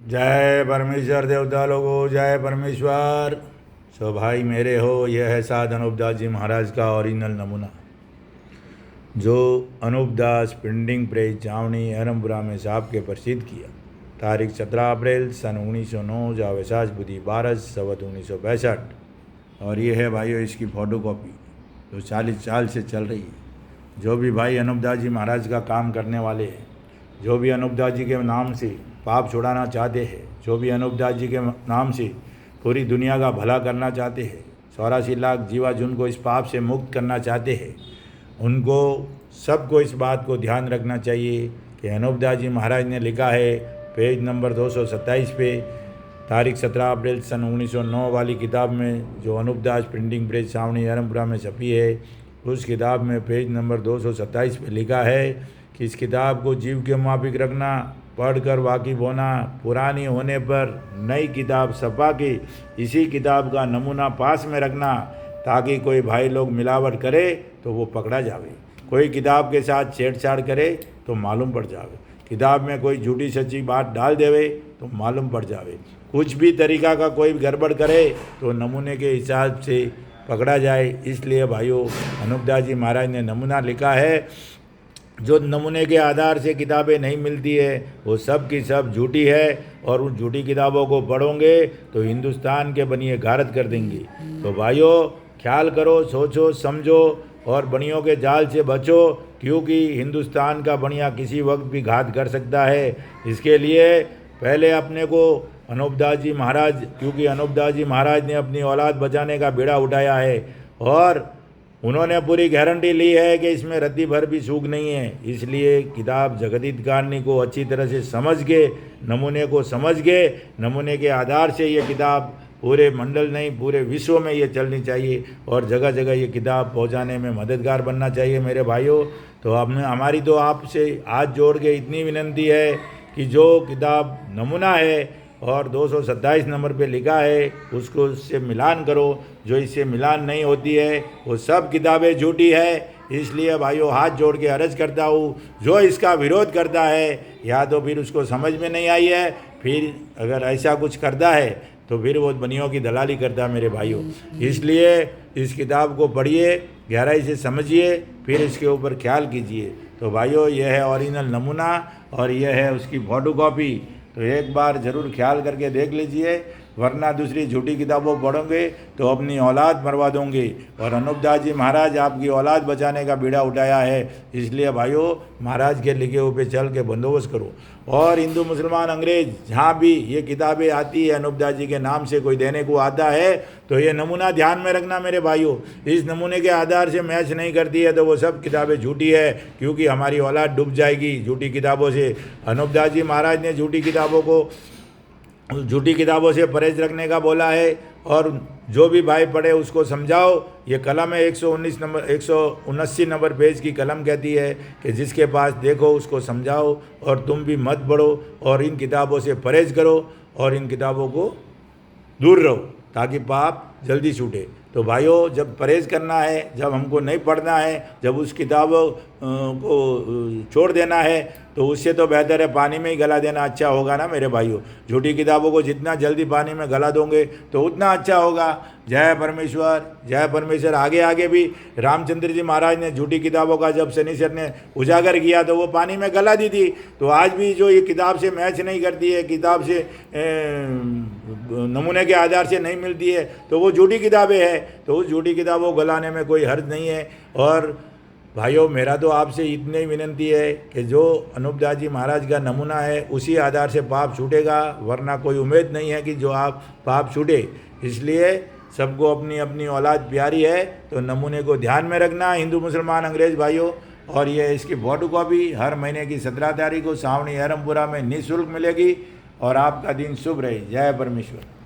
जय परमेश्वर देवता लोगों, जय परमेश्वर। सो भाई मेरे हो, यह है साध अनूपदास जी महाराज का ओरिजिनल नमूना, जो अनूपदास प्रिंटिंग प्रेस जावनी एरमपुरा में साहब के प्रसिद्ध किया। तारीख 17 अप्रैल सन 1909, जावेसाज बुद्धि 12 संवत 1962। और ये है भाइयों इसकी फ़ोटो कॉपी, जो 40 साल से चल रही है। जो भी भाई अनूपदास जी महाराज का काम करने वाले हैं, जो भी अनूपदास जी के नाम से पाप छुड़ाना चाहते हैं, जो भी अनूपदास जी के नाम से पूरी दुनिया का भला करना चाहते हैं, 84 लाख जीवा जिनको इस पाप से मुक्त करना चाहते हैं, उनको सबको इस बात को ध्यान रखना चाहिए कि अनूपदास जी महाराज ने लिखा है पेज नंबर 227 पे, तारीख 17 अप्रैल सन 1909 वाली किताब में, जो अनूपदास प्रिंटिंग प्रेस छावनी एरमपुरा में छपी है, उस किताब में पेज नंबर 227 पे लिखा है कि इस किताब को जीव के मुताबिक रखना, पढ़कर वाकिफ होना, पुरानी होने पर नई किताब छपा के इसी किताब का नमूना पास में रखना, ताकि कोई भाई लोग मिलावट करे तो वो पकड़ा जावे, कोई किताब के साथ छेड़छाड़ करे तो मालूम पड़ जावे, किताब में कोई झूठी सच्ची बात डाल देवे तो मालूम पड़ जावे, कुछ भी तरीका का कोई गड़बड़ करे तो नमूने के हिसाब से पकड़ा जाए। इसलिए भाइयों अनूपदास जी महाराज ने नमूना लिखा है। जो नमूने के आधार से किताबें नहीं मिलती है वो सब की सब झूठी है, और उन झूठी किताबों को पढ़ोगे तो हिंदुस्तान के बनिए गारत कर देंगे। तो भाइयों ख्याल करो, सोचो, समझो और बनियों के जाल से बचो, क्योंकि हिंदुस्तान का बनिया किसी वक्त भी घात कर सकता है। इसके लिए पहले अपने को अनूपदास जी महाराज, क्योंकि अनूपदास जी महाराज ने अपनी औलाद बचाने का बीड़ा उठाया है और उन्होंने पूरी गारंटी ली है कि इसमें रद्दी भर भी सूख नहीं है। इसलिए किताब जगदीत कारणी को अच्छी तरह से समझ के, नमूने को समझ के, नमूने के आधार से ये किताब पूरे मंडल नहीं पूरे विश्व में ये चलनी चाहिए और जगह जगह ये किताब पहुंचाने में मददगार बनना चाहिए मेरे भाइयों। तो हमने हमारी तो आपसे हाथ जोड़ के इतनी विनंती है कि जो किताब नमूना है और 227 नंबर पे लिखा है उसको उससे मिलान करो, जो इससे मिलान नहीं होती है वो सब किताबें झूठी है। इसलिए भाइयों हाथ जोड़ के अर्ज करता हूँ, जो इसका विरोध करता है या तो फिर उसको समझ में नहीं आई है, फिर अगर ऐसा कुछ करता है तो फिर वो बनियों की दलाली करता है मेरे भाइयों। इसलिए इस किताब को पढ़िए, गहराई से समझिए, फिर इसके ऊपर ख्याल कीजिए। तो भाइयों यह है ओरिजिनल नमूना और यह है उसकी फ़ोटो कॉपी। तो एक बार ज़रूर ख्याल करके देख लीजिए, वरना दूसरी झूठी किताबों पढ़ोगे तो अपनी औलाद मरवा दोगे। और अनूपदास जी महाराज आपकी औलाद बचाने का बीड़ा उठाया है। इसलिए भाइयों महाराज के लिखे हुए पे चल के बंदोबस्त करो। और हिंदू मुसलमान अंग्रेज जहाँ भी ये किताबें आती है अनूपदास जी के नाम से कोई देने को आता है तो ये नमूना ध्यान में रखना मेरे भाइयों। इस नमूने के आधार से मैच नहीं करती है तो वो सब किताबें झूठी है, क्योंकि हमारी औलाद डूब जाएगी झूठी किताबों से। अनूपदास जी महाराज ने झूठी किताबों से परहेज रखने का बोला है। और जो भी भाई पढ़े उसको समझाओ। ये कलम है 179 नंबर पेज की कलम कहती है कि जिसके पास देखो उसको समझाओ और तुम भी मत पढ़ो और इन किताबों से परहेज करो और इन किताबों को दूर रहो ताकि पाप जल्दी छूटे। तो भाइयों जब परहेज करना है, जब हमको नहीं पढ़ना है, जब उस किताबों को छोड़ देना है तो उससे तो बेहतर है पानी में ही गला देना अच्छा होगा ना मेरे भाइयों। झूठी किताबों को जितना जल्दी पानी में गला दोगे तो उतना अच्छा होगा। जय परमेश्वर, जय परमेश्वर। आगे आगे भी रामचंद्र जी महाराज ने झूठी किताबों का जब शनिश्चर ने उजागर किया तो वो पानी में गला दी थी। तो आज भी जो ये किताब से मैच नहीं करती है, किताब से नमूने के आधार से नहीं मिलती है तो वो झूठी किताबें हैं। तो उस झूठी किताबों को गलाने में कोई हर्ज नहीं है। और भाइयों मेरा तो आपसे इतनी विनंती है कि जो अनूपदास जी महाराज का नमूना है उसी आधार से पाप छूटेगा, वरना कोई उम्मीद नहीं है कि जो आप पाप छूटे। इसलिए सबको अपनी अपनी औलाद प्यारी है तो नमूने को ध्यान में रखना हिंदू मुसलमान अंग्रेज भाइयों। और ये इसकी फ़ोटो कॉपी हर महीने की 17 तारीख को छावनी एरमपुरा में निःशुल्क मिलेगी। और आपका दिन शुभ रहे। जय परमेश्वर।